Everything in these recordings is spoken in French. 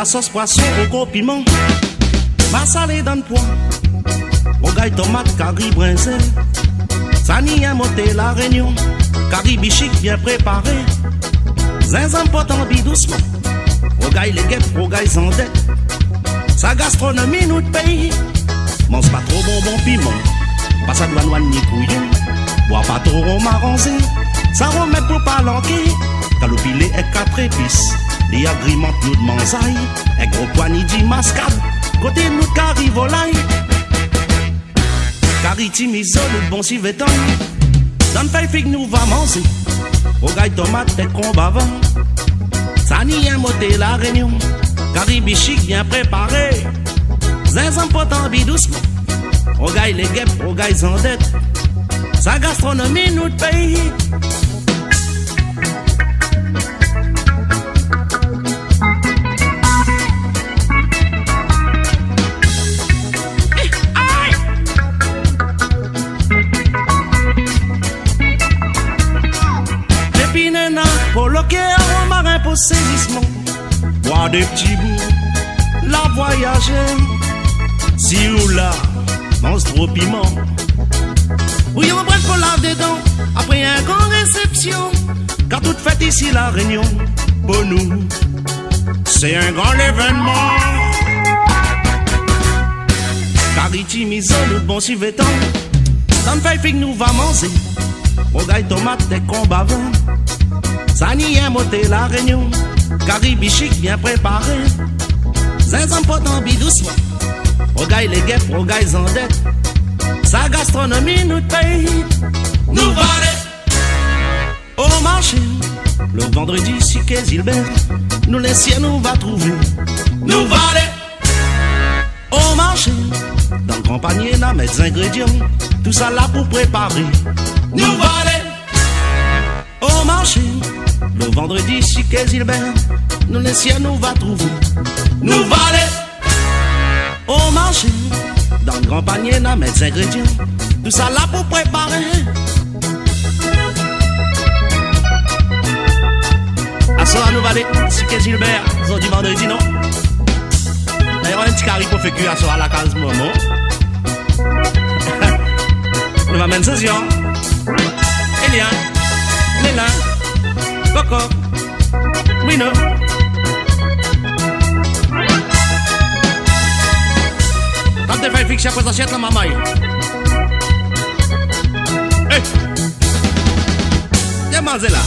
la sauce poisson au copiment. Ma salée dans le poids. Au gaille tomate, carri brinzel. Ça n'y a monté la réunion. Carri bichic bien préparé. Zinzin pot en bi doucement. Au gaille les guêpes, au gaille sans dette. Sa gastronomie nous paye. Mange pas trop bonbon piment. Pas ça douane ni couillon. Bois pas trop marronzé. Ça remet pour palanquer. Calopilé et quatre épices. Les agréments nous de manzaille. Et gros poignet dit mascade. Côté nous carri volaille. Carri timiso nous bon si vétan. Dans le feuille figue nous va manger. Au gaille tomate et combat vent. Ça n'y a monté la réunion. Carri bichic bien préparé. Zinzin pot en bi doucement. Au gaille les guêpes, au gaille en dette. Sa gastronomie nous paye. Poloqué au marin pour saisissement. Boire des petits bouts, la voyager. Si ou là, mange trop piment. Oui, on bref pour lave des dents. Après un grand réception. Car toute fête ici la réunion. Pour nous, c'est un grand événement. Cariti miso, nous bon si vétan. Dans le feuille figue nous va manger. Au gaille tomate et combat vin. Ça n'y a monté la réunion. Carri bichic bien préparé. Zinzin pot en bi doucement. Au gaille les guêpes, au gaille en dette. Sa gastronomie nous paye. Nous valait au marché. Le vendredi, si qu'est Gilbert. Nous les siens nous va trouver. Nous valait au marché. Dans le grand panier, là, mettre des ingrédients. Tout ça là pour préparer. Nous valait au marché. Le vendredi, si qu'est Gilbert, nous les siens nous va trouver. Nous valait au marché. Dans le grand panier, là, mettre des ingrédients. Tout ça là pour préparer. À ça, nous valait, si qu'est Gilbert, ils ont dit vendredi, non? D'ailleurs, un petit carré pour faire cuire à soi à la case, maman. Nous va mettre session. Elian, Léla. Coco, oui non. Quand t'es fait fixe après t'achètes la maman. Hey, y'a mal là.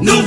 Nous